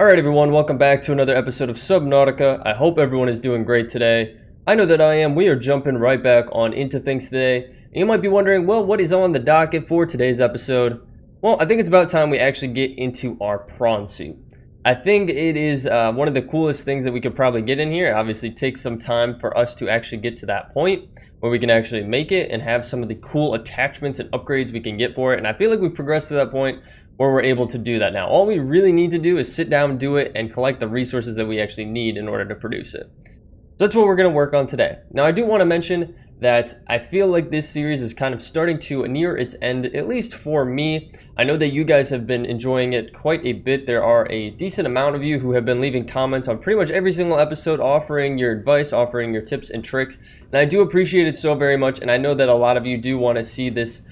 Alright everyone, welcome back to another episode of Subnautica. I hope everyone is doing great today. I know that I am. We are jumping right back on into things today. And you might be wondering, well, what is on the docket for today's episode? Well, I think it's about time we actually get into our prawn suit. I think it is one of the coolest things that we could probably get in here. It obviously takes some time for us to actually get to that point where we can actually make it and have some of the cool attachments and upgrades we can get for it. And I feel like we've progressed to that point where we're able to do that now. All we really need to do is sit down, do it, and collect the resources that we actually need in order to produce it. So that's what we're going to work on today. Now, I do want to mention that I feel like this series is kind of starting to near its end, at least for me. I know that you guys have been enjoying it quite a bit. There are a decent amount of you who have been leaving comments on pretty much every single episode, offering your advice, offering your tips and tricks. And I do appreciate it so very much. And I know that a lot of you do want to see this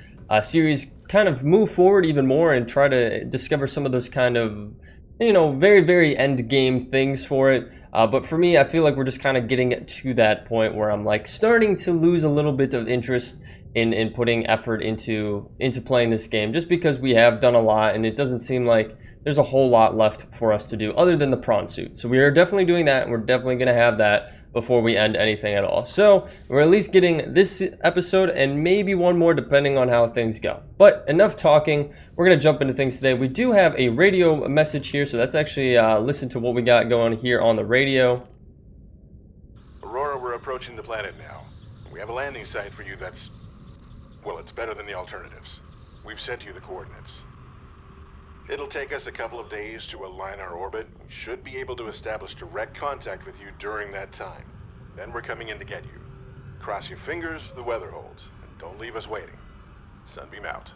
series kind of move forward even more and try to discover some of those kind of, you know, very end game things for it. But for me, I feel like we're just kind of getting to that point where I'm like starting to lose a little bit of interest in putting effort into playing this game, just because we have done a lot and it doesn't seem like there's a whole lot left for us to do other than the prawn suit. So we are definitely doing that, and we're definitely going to have that before we end anything at all. So we're at least getting this episode and maybe one more depending on how things go. But enough talking, we're going to jump into things today. We do have a radio message here, so let's actually listen to what we got going here on the radio. Aurora, we're approaching the planet now. We have a landing site for you that's, well, it's better than the alternatives. We've sent you the coordinates. It'll take us a couple of days to align our orbit. We should be able to establish direct contact with you during that time. Then we're coming in to get you. Cross your fingers the weather holds, and don't leave us waiting. Sunbeam out.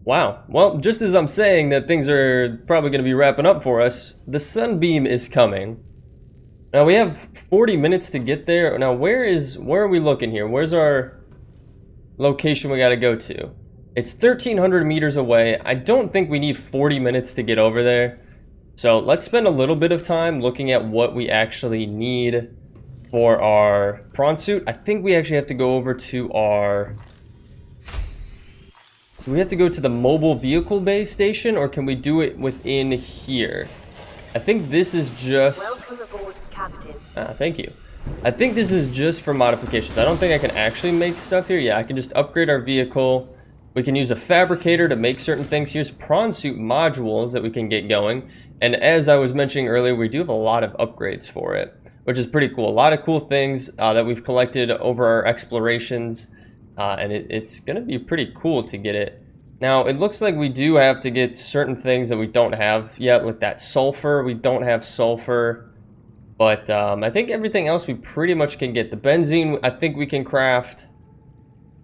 Wow. Well, just as I'm saying that things are probably going to be wrapping up for us, the Sunbeam is coming. Now we have 40 minutes to get there. Now where are we looking here? Where's our location we got to go to? It's 1,300 meters away. I don't think we need 40 minutes to get over there. So let's spend a little bit of time looking at what we actually need for our prawn suit. I think we actually have to go over to our... Do we have to go to the mobile vehicle base station, or can we do it within here? I think this is just... Welcome aboard, Captain. Thank you. I think this is just for modifications. I don't think I can actually make stuff here. Yeah, I can just upgrade our vehicle. We can use a fabricator to make certain things. Here's prawn suit modules that we can get going. And as I was mentioning earlier, we do have a lot of upgrades for it, which is pretty cool. A lot of cool things that we've collected over our explorations. And it's going to be pretty cool to get it. Now, it looks like we do have to get certain things that we don't have yet, like that sulfur. We don't have sulfur. But I think everything else we pretty much can get. The benzene, I think we can craft.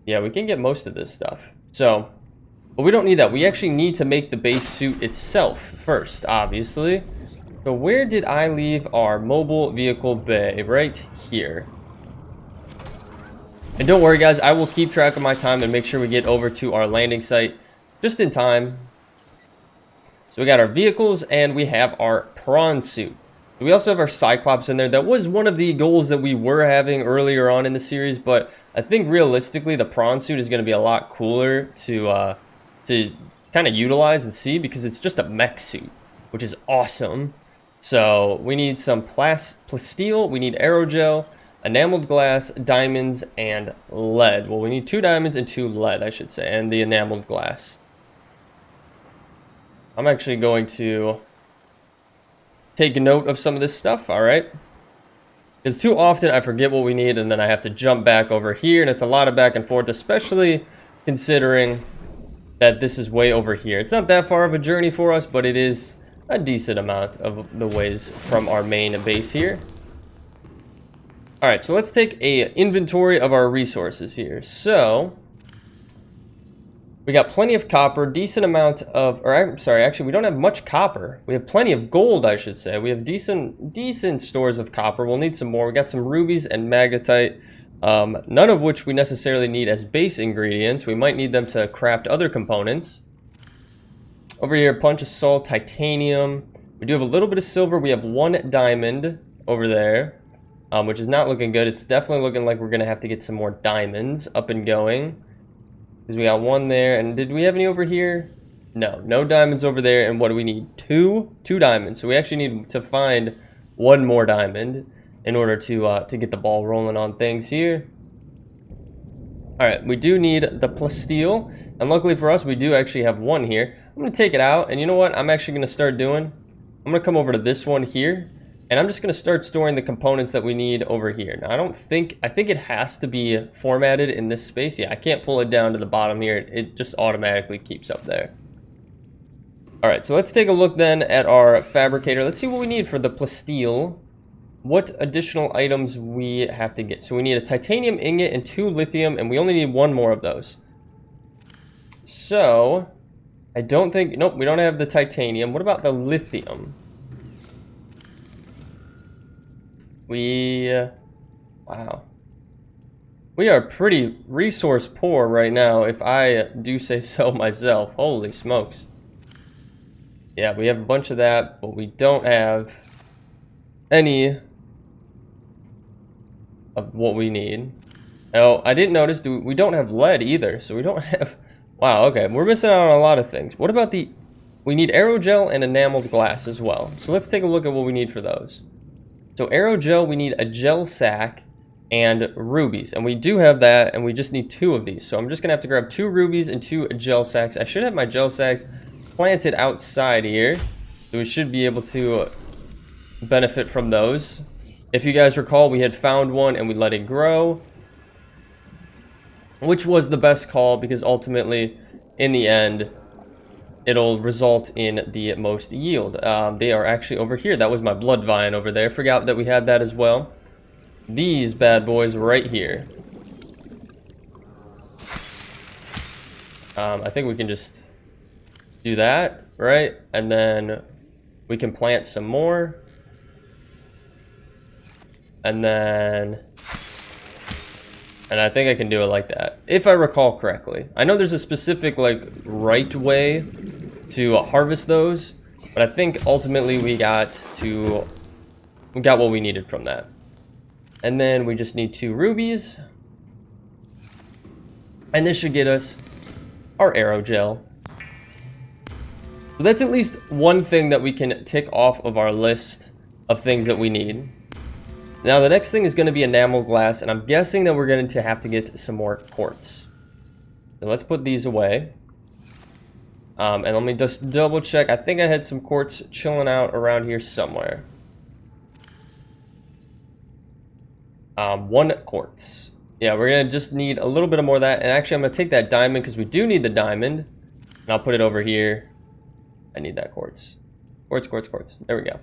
Yeah, we can get most of this stuff. So, but we don't need that. We actually need to make the base suit itself first, obviously. So where did I leave our mobile vehicle bay? Right here. And don't worry guys, I will keep track of my time and make sure we get over to our landing site just in time. So we got our vehicles and we have our prawn suit. We also have our Cyclops in there. That was one of the goals that we were having earlier on in the series, but I think realistically the prawn suit is going to be a lot cooler to kind of utilize and see, because it's just a mech suit, which is awesome. So we need some plasteel, we need aerogel, enameled glass, diamonds, and lead. Well, we need 2 diamonds and 2 lead, I should say, and the enameled glass. I'm actually going to take note of some of this stuff, all right? Because too often I forget what we need and then I have to jump back over here, and it's a lot of back and forth, especially considering that this is way over here. It's not that far of a journey for us, but it is a decent amount of the ways from our main base here. Alright, so let's take a inventory of our resources here. So we got plenty of copper, decent amount of, or I'm sorry, actually we don't have much copper. We have plenty of gold, I should say. We have decent stores of copper. We'll need some more. We got some rubies and magnetite, none of which we necessarily need as base ingredients. We might need them to craft other components. Over here, punch of salt, titanium. We do have a little bit of silver. We have 1 diamond over there, which is not looking good. It's definitely looking like we're going to have to get some more diamonds up and going. Because we got 1 there. And did we have any over here? No, no diamonds over there. And what do we need? Two diamonds. So we actually need to find one more diamond in order to get the ball rolling on things here. All right, we do need the plasteel, and luckily for us, we do actually have one here. I'm gonna take it out, and you know what? I'm actually gonna start doing. I'm gonna come over to this one here, and I'm just gonna start storing the components that we need over here. Now, I think it has to be formatted in this space. Yeah, I can't pull it down to the bottom here. It just automatically keeps up there. All right, so let's take a look then at our fabricator. Let's see what we need for the plasteel. What additional items we have to get. So we need a titanium ingot and 2 lithium, and we only need 1 more of those. So, I don't think... Nope, we don't have the titanium. What about the lithium? Wow. We are pretty resource poor right now, if I do say so myself. Holy smokes. Yeah, we have a bunch of that, but we don't have any of what we need. Oh, I didn't notice we don't have lead either, so we don't have... Wow, okay, we're missing out on a lot of things. What about the... We need aerogel and enameled glass as well. So let's take a look at what we need for those. So aerogel, we need a gel sack and rubies, and we do have that, and we just need 2 of these. So I'm just gonna have to grab 2 rubies and 2 gel sacks. I should have my gel sacks planted outside here, so we should be able to benefit from those. If you guys recall, we had found one and we let it grow, which was the best call because ultimately, in the end, it'll result in the most yield. They are actually over here. That was my blood vine over there. Forgot that we had that as well. These bad boys right here. I think we can just do that, right? And then we can plant some more. And then... And I think I can do it like that, if I recall correctly. I know there's a specific, like, right way to harvest those, but I think ultimately we got what we needed from that. And then we just need 2 rubies. And this should get us our aerogel. So that's at least one thing that we can tick off of our list of things that we need. Now the next thing is going to be enamel glass, and I'm guessing that we're going to have to get some more quartz. So let's put these away. And let me just double check. I think I had some quartz chilling out around here somewhere. 1 quartz. Yeah, we're going to just need a little bit of more of that. And actually, I'm going to take that diamond because we do need the diamond. And I'll put it over here. I need that quartz. Quartz, quartz, quartz. There we go.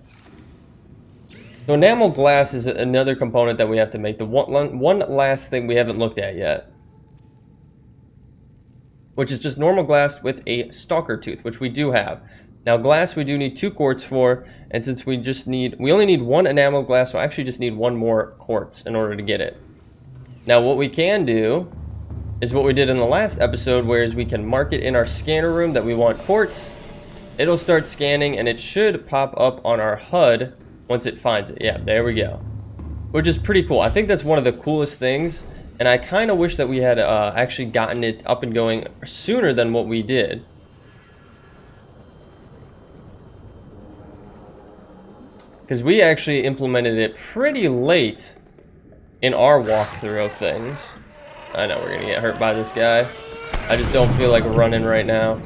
So enamel glass is another component that we have to make. The one last thing we haven't looked at yet, which is just normal glass with a stalker tooth, which we do have. Now glass we do need 2 quartz for, and since we only need 1 enamel glass, so I actually just need 1 more quartz in order to get it. Now what we can do is what we did in the last episode, whereas we can mark it in our scanner room that we want quartz. It'll start scanning and it should pop up on our HUD once it finds it. Yeah, there we go. Which is pretty cool. I think that's one of the coolest things, and I kind of wish that we had actually gotten it up and going sooner than what we did. Because we actually implemented it pretty late in our walkthrough of things. I know we're gonna get hurt by this guy. I just don't feel like running right now.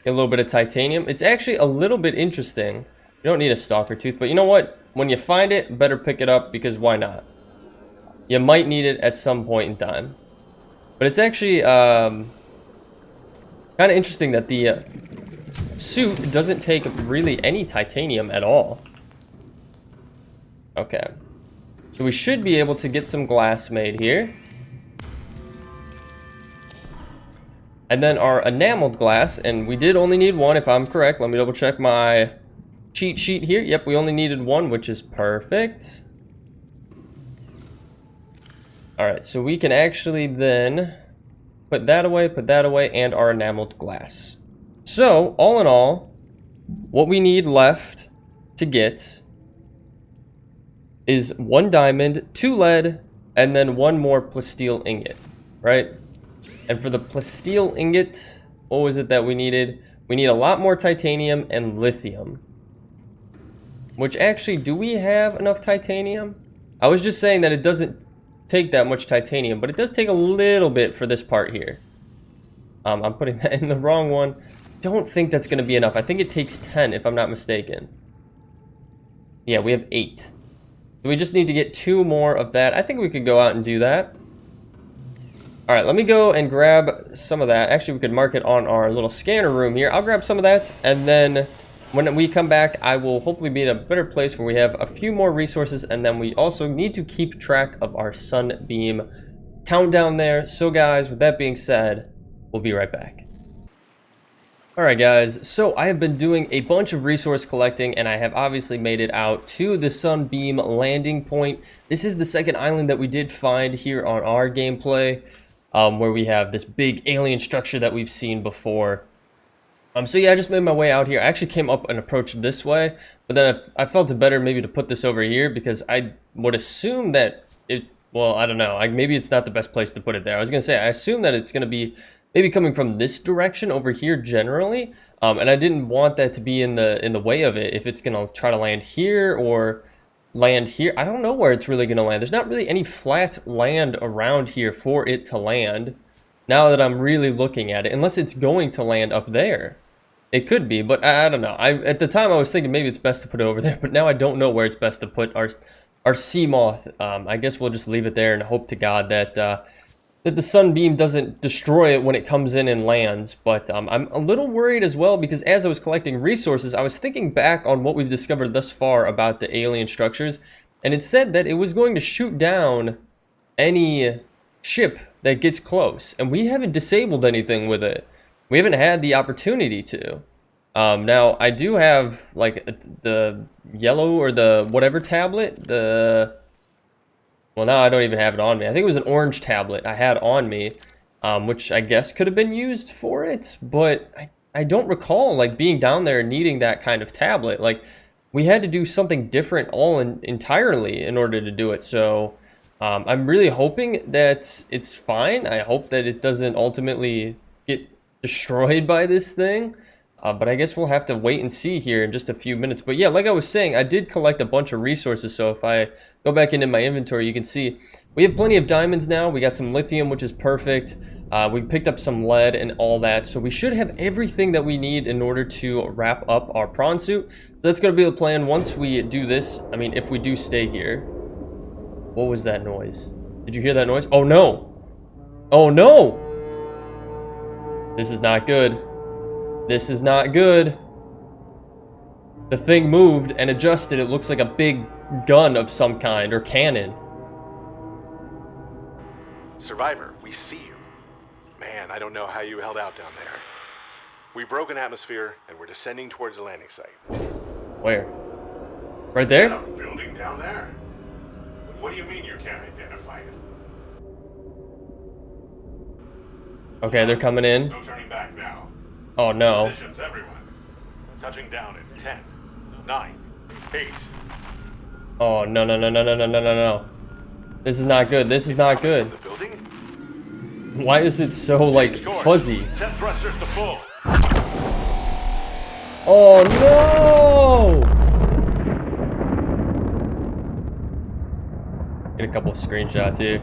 Get a little bit of titanium. It's actually a little bit interesting. You don't need a stalker tooth, but you know what? When you find it, better pick it up, because why not? You might need it at some point in time. But it's actually kind of interesting that the suit doesn't take really any titanium at all. Okay. So we should be able to get some glass made here. And then our enameled glass, and we did only need 1 if I'm correct. Let me double check my cheat sheet here. Yep, we only needed 1, which is perfect. Alright, so we can actually then put that away, and our enameled glass. So, all in all, what we need left to get is 1 diamond, 2 lead, and then 1 more plasteel ingot. right? And for the plasteel ingot, what was it that we needed? We need a lot more titanium and lithium. Which actually, do we have enough titanium? I was just saying that it doesn't take that much titanium, but it does take a little bit for this part here. I'm putting that in the wrong one. Don't think that's going to be enough. I think it takes 10 if I'm not mistaken. Yeah, we have 8. So we just need to get 2 more of that. I think we could go out and do that. All right, let me go and grab some of that. Actually, we could mark it on our little scanner room here. I'll grab some of that, and then when we come back, I will hopefully be in a better place where we have a few more resources, and then we also need to keep track of our Sunbeam countdown there. So guys, with that being said, we'll be right back. Alright guys, so I have been doing a bunch of resource collecting, and I have obviously made it out to the Sunbeam landing point. This is the second island that we did find here on our gameplay, where we have this big alien structure that we've seen before. So yeah, I just made my way out here. I actually came up and approached this way, but then I felt it better maybe to put this over here, because I would assume that it, well, I don't know, maybe it's not the best place to put it there. I was gonna say, I assume that it's gonna be maybe coming from this direction over here generally, and I didn't want that to be in the way of it. If it's gonna try to land here or land here, I don't know where it's really gonna land. There's not really any flat land around here for it to land, now that I'm really looking at it, unless it's going to land up there. It could be, but I don't know. At the time I was thinking maybe it's best to put it over there, but now I don't know where it's best to put our sea moth. I guess we'll just leave it there and hope to God that that the Sunbeam doesn't destroy it when it comes in and lands. But I'm a little worried as well, because as I was collecting resources, I was thinking back on what we've discovered thus far about the alien structures, and it said that it was going to shoot down any ship that gets close, and we haven't disabled anything with it. We haven't had the opportunity to. Now, I do have, like, the yellow or the whatever tablet, well, now I don't even have it on me. I think it was an orange tablet I had on me, which I guess could have been used for it, but I don't recall, like, being down there and needing that kind of tablet. Like, we had to do something different entirely in order to do it, so I'm really hoping that it's fine. I hope that it doesn't ultimately get destroyed by this thing, but I guess we'll have to wait and see here in just a few minutes. But yeah, like I was saying, I did collect a bunch of resources, so if I go back into my inventory, you can see we have plenty of diamonds now. We got some lithium, which is perfect. We picked up some lead and all that, so we should have everything that we need in order to wrap up our prawn suit. So that's going to be the plan once we do this. I mean, if we do stay here. What was that noise? Did you hear that noise? Oh no! Oh no! This is not good. This is not good. The thing moved and adjusted. It looks like a big gun of some kind, or cannon. Survivor, we see you. Man, I don't know how you held out down there. We broke an atmosphere, and we're descending towards the landing site. Where? Right there? Is that a building down there? What do you mean you can't identify it? Okay, they're coming in. No turning back now. Oh no. Positions, everyone. Touching down in 10, 9, 8. Oh no no no no no no no no no. This is not good. This is not good. The building? Why is it so like fuzzy? Set thrusters to full. Oh no! Get a couple of screenshots here.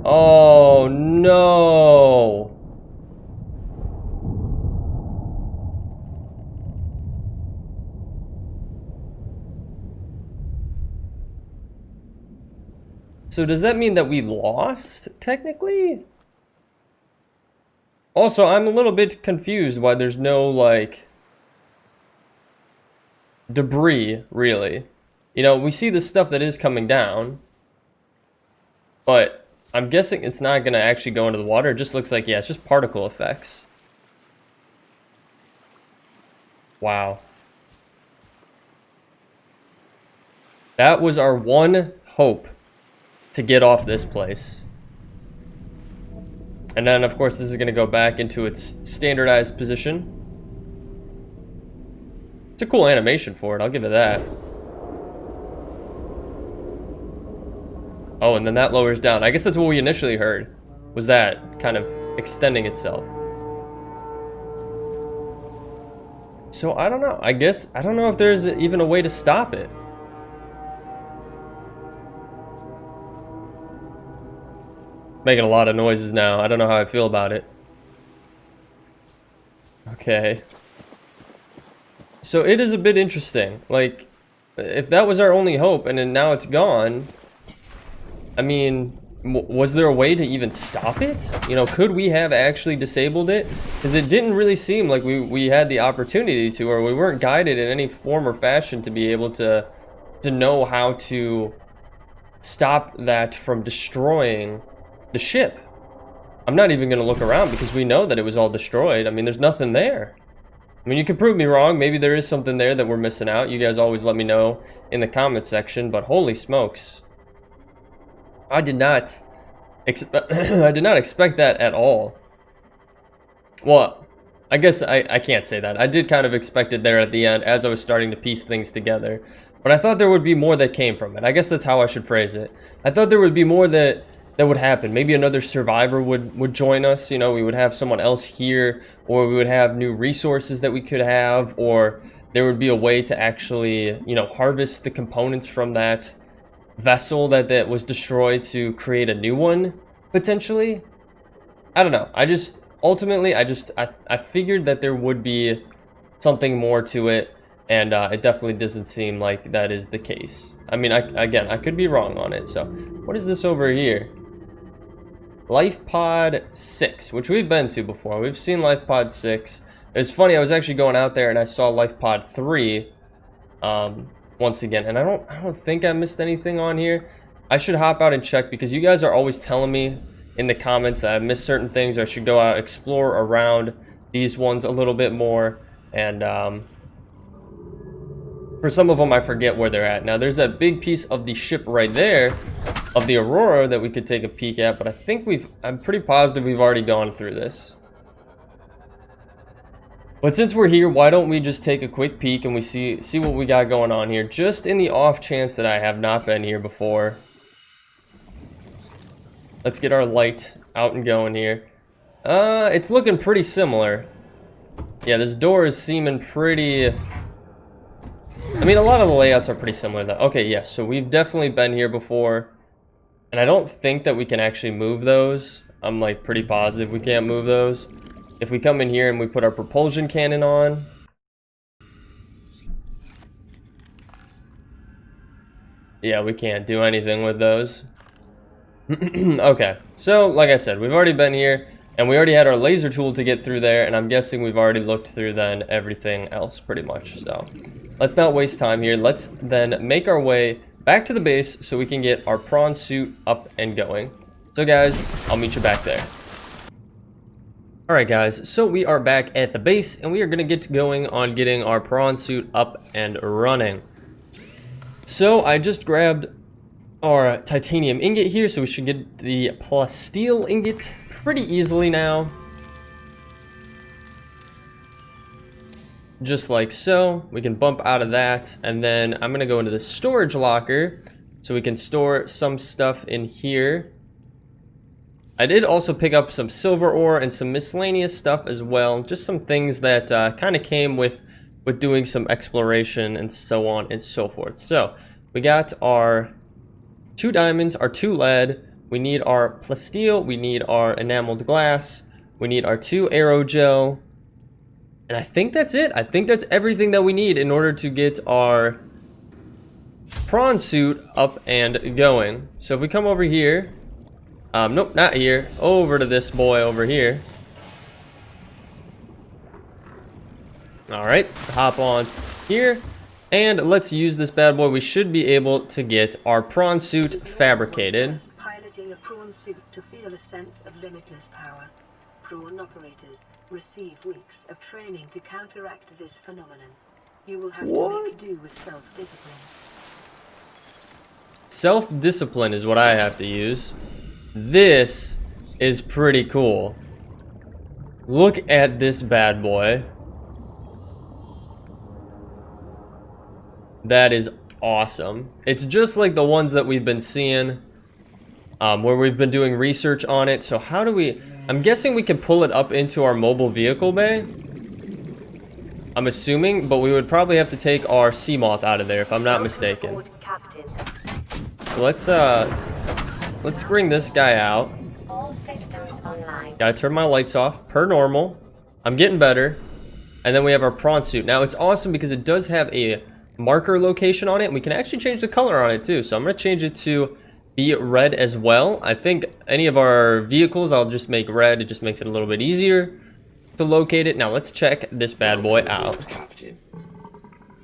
Oh no! So does that mean that we lost, technically? Also, I'm a little bit confused why there's no, like, debris, really. You know, we see the stuff that is coming down, but I'm guessing it's not going to actually go into the water. It just looks like, yeah, it's just particle effects. Wow. That was our one hope to get off this place. And then, of course, this is going to go back into its standardized position. It's a cool animation for it, I'll give it that. Oh, and then that lowers down. I guess that's what we initially heard, was that kind of extending itself. So I don't know. I guess I don't know if there's even a way to stop it. Making a lot of noises now. I don't know how I feel about it. Okay. So it is a bit interesting. Like, if that was our only hope and then now it's gone, I mean, was there a way to even stop it? You know, could we have actually disabled it? Because it didn't really seem like we had the opportunity to, or we weren't guided in any form or fashion to be able to know how to stop that from destroying the ship. I'm not even going to look around because we know that it was all destroyed. I mean, there's nothing there. I mean, you can prove me wrong. Maybe there is something there that we're missing out. You guys always let me know in the comment section, but holy smokes. I did not I did not expect that at all. Well, I guess I can't say that. I did kind of expect it there at the end as I was starting to piece things together. But I thought there would be more that came from it. I guess that's how I should phrase it. I thought there would be more that would happen. Maybe another survivor would join us. You know, we would have someone else here, or we would have new resources that we could have, or there would be a way to actually, you know, harvest the components from that vessel that was destroyed to create a new one, potentially. I don't know. Ultimately, I figured that there would be something more to it, and it definitely doesn't seem like that is the case. I mean, again, I could be wrong on it. So, what is this over here? Life Pod 6, which we've been to before. We've seen Life Pod 6. It's funny, I was actually going out there and I saw Life Pod 3 once again, and I don't think I missed anything on here. I should hop out and check because you guys are always telling me in the comments that I missed certain things, or I should go out, explore around these ones a little bit more, and for some of them I forget where they're at. Now there's that big piece of the ship right there of the Aurora that we could take a peek at, but I think I'm pretty positive we've already gone through this. But since we're here, why don't we just take a quick peek and we see what we got going on here, just in the off chance that I have not been here before. Let's get our light out and going here. It's looking pretty similar. Yeah, this door is seeming pretty... I mean, a lot of the layouts are pretty similar though. Okay, yes, so we've definitely been here before. And I don't think that we can actually move those. I'm like pretty positive we can't move those. If we come in here and we put our propulsion cannon on. Yeah, we can't do anything with those. Okay, so like I said, we've already been here. And we already had our laser tool to get through there. And I'm guessing we've already looked through then everything else pretty much. So let's not waste time here. Let's then make our way back to the base so we can get our prawn suit up and going. So guys, I'll meet you back there. Alright guys, so we are back at the base and we are going to get going on getting our prawn suit up and running. So I just grabbed our titanium ingot here, so we should get the plasteel ingot pretty easily now. Just like so. We can bump out of that, and then I'm going to go into the storage locker so we can store some stuff in here. I did also pick up some silver ore and some miscellaneous stuff as well. Just some things that kind of came with doing some exploration and so on and so forth. So we got our 2 diamonds, our 2 lead. We need our plasteel. We need our enameled glass. We need our 2 aerogel. And I think that's it. I think that's everything that we need in order to get our prawn suit up and going. So if we come over here, nope, not here, over to this boy over here. All right, hop on here, and let's use this bad boy. We should be able to get our prawn suit fabricated. Piloting a prawn suit to feel a sense of limitless power. Prawn operators receive weeks of training to counteract this phenomenon. You will have to make do with self-discipline. Self-discipline is what I have to use. This is pretty cool. Look at this bad boy. That is awesome. It's just like the ones that we've been seeing. where we've been doing research on it. So how do we... I'm guessing we can pull it up into our mobile vehicle bay. I'm assuming, but we would probably have to take our Seamoth out of there if I'm not mistaken. So let's bring this guy out. All systems online. Gotta turn my lights off per normal. I'm getting better. And then we have our prawn suit. Now it's awesome because it does have a marker location on it, and we can actually change the color on it too. So I'm gonna change it to be red as well. I think any of our vehicles I'll just make red. It just makes it a little bit easier to locate it. Now let's check this bad boy out.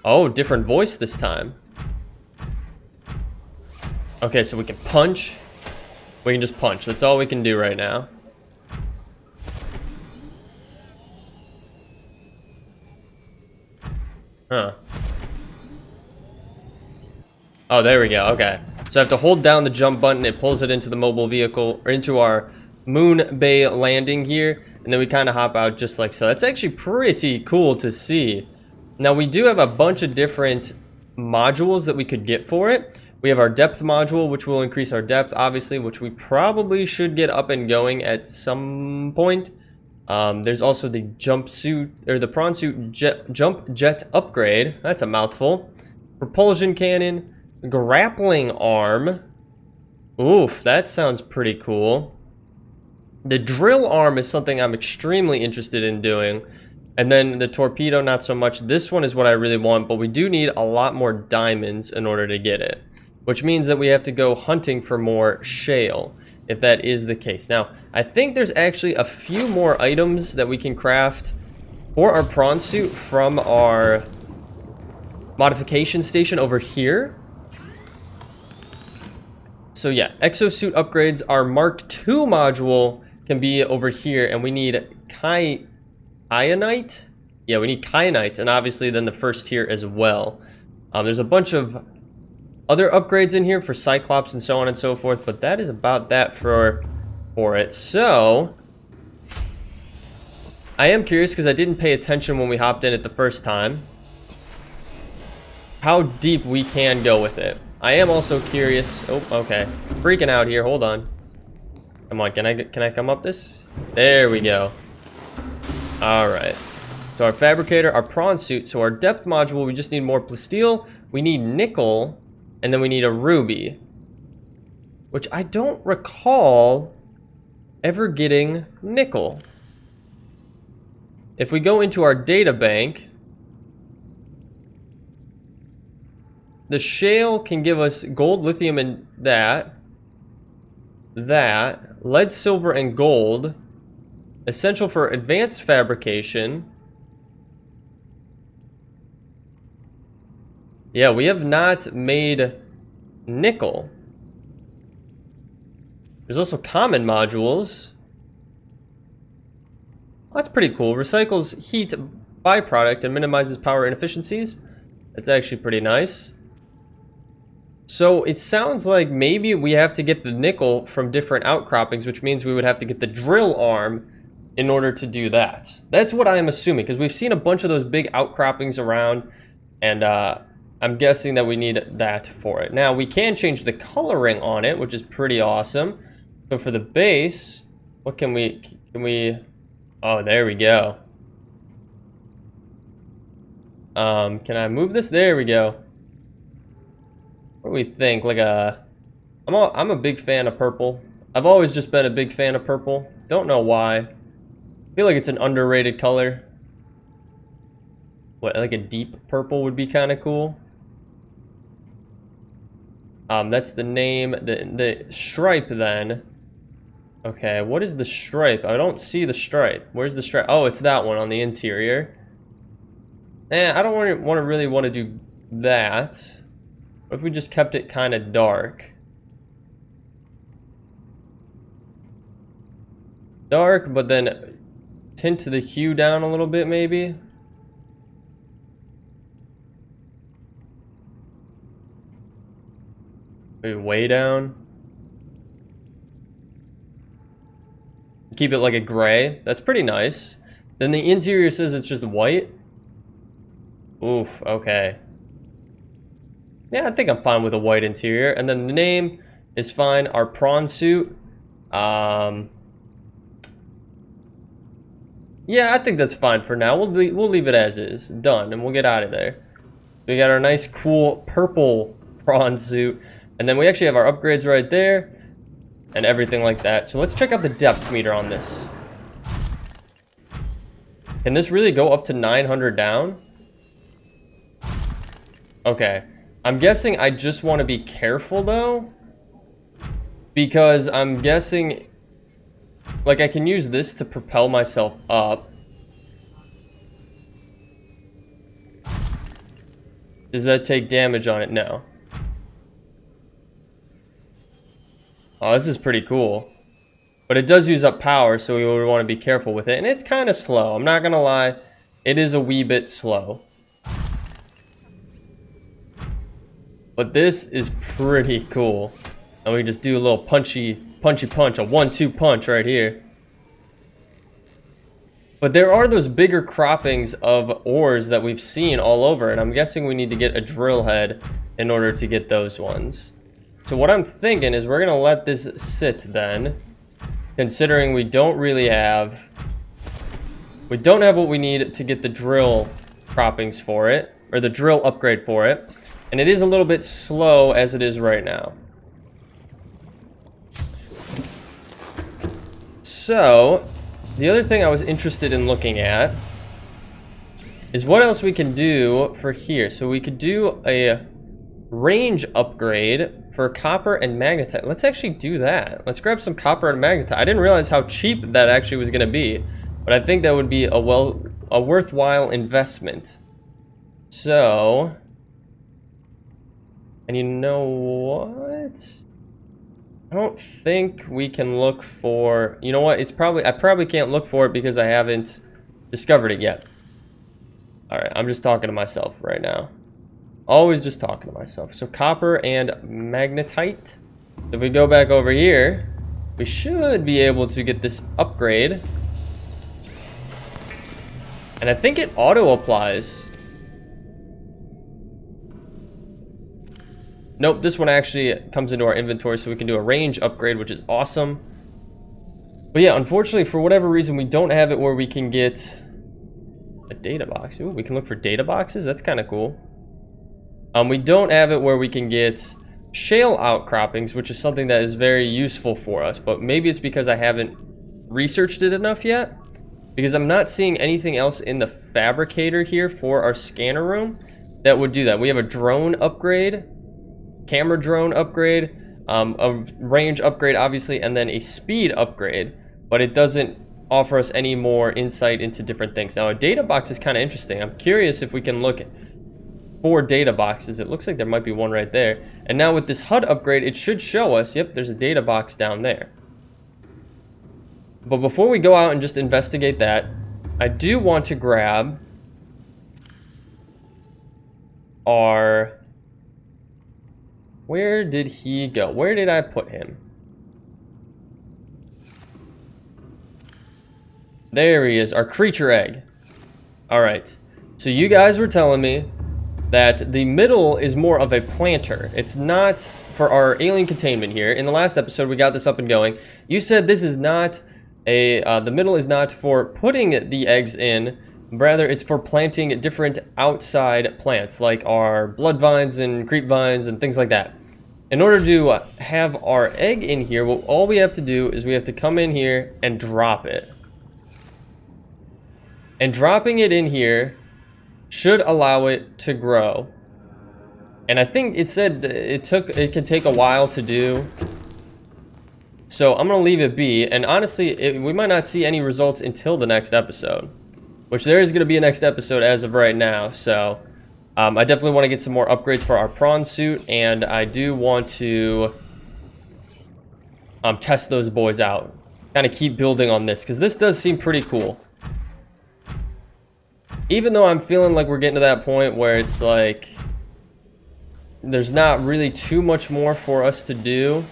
Oh, different voice this time. Okay, so we can punch. We can just punch. That's all we can do right now. Huh. Oh, there we go. Okay. So I have to hold down the jump button. It pulls it into the mobile vehicle, or into our moon bay landing here. And then we kind of hop out just like so. That's actually pretty cool to see. Now, we do have a bunch of different modules that we could get for it. We have our depth module, which will increase our depth, obviously, which we probably should get up and going at some point. There's also the jumpsuit, or the prawn suit jump jet upgrade. That's a mouthful. Propulsion cannon. Grappling arm. Oof, that sounds pretty cool. The drill arm is something I'm extremely interested in doing. And then the torpedo, not so much. This one is what I really want, but we do need a lot more diamonds in order to get it. Which means that we have to go hunting for more shale, if that is the case. Now, I think there's actually a few more items that we can craft for our prawn suit from our modification station over here. So yeah, exosuit upgrades. Our Mark II module can be over here, and we need kyanite. Yeah, we need kyanite, and obviously then the first tier as well. There's a bunch of other upgrades in here for Cyclops and so on and so forth, but that is about that for it. So I am curious, because I didn't pay attention when we hopped in it the first time, how deep we can go with it. I am also curious. Oh, okay. Freaking out here. Hold on. Come on. Can I come up this? There we go. All right. So our fabricator, our prawn suit. So our depth module, we just need more plasteel. We need nickel, and then we need a ruby, which I don't recall ever getting nickel. If we go into our data bank, the shale can give us gold, lithium, and that, lead, silver, and gold, essential for advanced fabrication. Yeah, we have not made nickel. There's also common modules. That's pretty cool. Recycles heat byproduct and minimizes power inefficiencies. That's actually pretty nice. So it sounds like maybe we have to get the nickel from different outcroppings, which means we would have to get the drill arm in order to do that. That's what I'm assuming, because we've seen a bunch of those big outcroppings around, and I'm guessing that we need that for it. Now, we can change the coloring on it, which is pretty awesome. So for the base, what can we... Oh, there we go. Can I move this? There we go. What do we think? Like I'm a big fan of purple. I've always just been a big fan of purple. Don't know why. I feel like it's an underrated color. What, like a deep purple would be kind of cool. That's the name. The stripe then. Okay, what is the stripe? I don't see the stripe. Where's the stripe? Oh, it's that one on the interior. I don't really want to do that. What if we just kept it kind of dark? Dark, but then tint the hue down a little bit, maybe? Maybe way down? Keep it like a gray. That's pretty nice. Then the interior says it's just white. Oof, okay. Yeah, I think I'm fine with a white interior. And then the name, is fine. Our prawn suit, yeah, I think that's fine for now. We'll leave it as is. Done, and we'll get out of there. We got our nice, cool purple prawn suit, and then we actually have our upgrades right there, and everything like that. So let's check out the depth meter on this. Can this really go up to 900 down? Okay. I'm guessing I just want to be careful, though, because I'm guessing... like, I can use this to propel myself up. Does that take damage on it? No. Oh, this is pretty cool. But it does use up power, so we would want to be careful with it. And it's kind of slow. I'm not going to lie. It is a wee bit slow. But this is pretty cool. And we just do a little punchy punch, a 1-2 punch right here. But there are those bigger croppings of ores that we've seen all over, and I'm guessing we need to get a drill head in order to get those ones. So what I'm thinking is we're gonna let this sit then, considering we don't have what we need to get the drill croppings for it, or the drill upgrade for it, and it is a little bit slow as it is right now. So, the other thing I was interested in looking at is what else we can do for here. So we could do a range upgrade for copper and magnetite. Let's actually do that. Let's grab some copper and magnetite. I didn't realize how cheap that actually was going to be, but I think that would be a worthwhile investment. So, and you know what? I don't think we can look for, you know what, I probably can't look for it because I haven't discovered it yet. Alright, I'm just talking to myself right now. Always just talking to myself. So copper and magnetite. If we go back over here, we should be able to get this upgrade. And I think it auto applies. Nope, this one actually comes into our inventory, so we can do a range upgrade, which is awesome. But yeah, unfortunately, for whatever reason, we don't have it where we can get a data box. Ooh, we can look for data boxes. That's kind of cool. We don't have it where we can get shale outcroppings, which is something that is very useful for us. But maybe it's because I haven't researched it enough yet. Because I'm not seeing anything else in the fabricator here for our scanner room that would do that. We have a drone upgrade. Camera drone upgrade, a range upgrade obviously, and then a speed upgrade, but it doesn't offer us any more insight into different things. Now a data box is kind of interesting. I'm curious if we can look for data boxes. It looks like there might be one right there. And now with this HUD upgrade, it should show us, yep, there's a data box down there. But before we go out and just investigate that, I do want to grab our... where did he go? Where did I put him? There he is, our creature egg. Alright, so you guys were telling me that the middle is more of a planter. It's not for our alien containment here. In the last episode, we got this up and going. You said this is not a, the middle is not for putting the eggs in, rather it's for planting different outside plants, like our blood vines and creep vines and things like that. In order to have our egg in here, well, all we have to do is we have to come in here and drop it. And dropping it in here should allow it to grow. And I think it said it can take a while to do. So I'm gonna leave it be. And honestly, we might not see any results until the next episode, which there is gonna be a next episode as of right now. So I definitely want to get some more upgrades for our prawn suit, and I do want to test those boys out. Kind of keep building on this, because this does seem pretty cool. Even though I'm feeling like we're getting to that point where it's like there's not really too much more for us to do,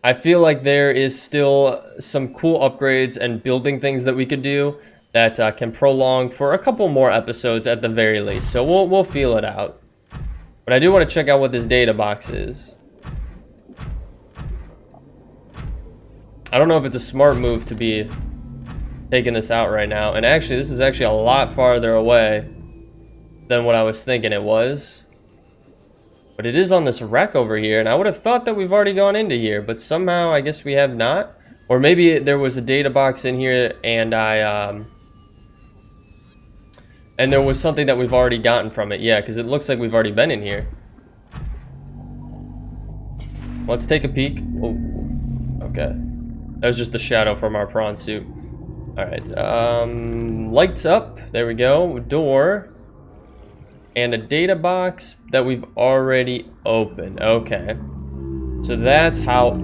I feel like there is still some cool upgrades and building things that we could do that can prolong for a couple more episodes at the very least. So we'll feel it out. But I do want to check out what this data box is. I don't know if it's a smart move to be taking this out right now. And actually, this is actually a lot farther away than what I was thinking it was. But it is on this wreck over here, and I would have thought that we've already gone into here, but somehow I guess we have not. Or maybe there was a data box in here, and and there was something that we've already gotten from it. Yeah, because it looks like we've already been in here. Let's take a peek. Oh, okay. That was just the shadow from our prawn suit. Alright, lights up. There we go. Door. And a data box that we've already opened. Okay. So that's how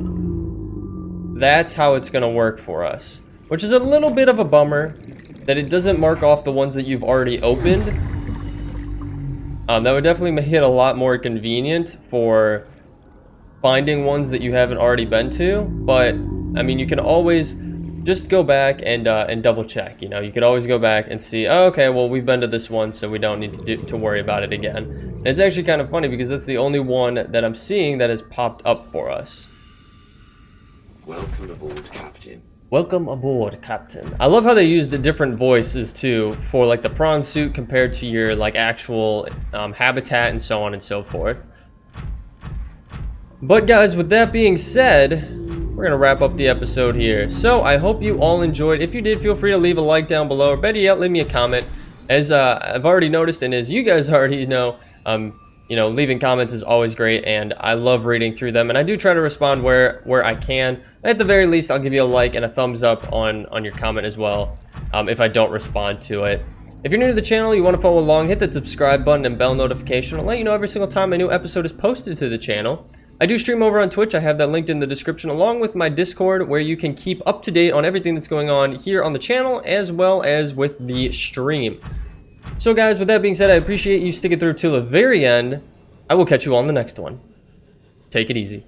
it's gonna work for us. Which is a little bit of a bummer that it doesn't mark off the ones that you've already opened. That would definitely hit a lot more convenient for finding ones that you haven't already been to. But I mean, you can always just go back and double check. You know, you could always go back and see, oh, okay, well, we've been to this one, so we don't need to worry about it again. And it's actually kind of funny because that's the only one that I'm seeing that has popped up for us. Welcome aboard, Captain. Welcome aboard, Captain. I love how they use the different voices too for like the prawn suit compared to your like actual habitat and so on and so forth. But guys, with that being said, we're gonna wrap up the episode here. So I hope you all enjoyed. If you did, feel free to leave a like down below, or better yet, leave me a comment. As I've already noticed, and as you guys already know, you know, leaving comments is always great, and I love reading through them. And I do try to respond where I can. At the very least, I'll give you a like and a thumbs up on your comment as well, if I don't respond to it. If you're new to the channel, you want to follow along, hit that subscribe button and bell notification. I'll let you know every single time a new episode is posted to the channel. I do stream over on Twitch. I have that linked in the description, along with my Discord, where you can keep up to date on everything that's going on here on the channel, as well as with the stream. So guys, with that being said, I appreciate you sticking through till the very end. I will catch you all in the next one. Take it easy.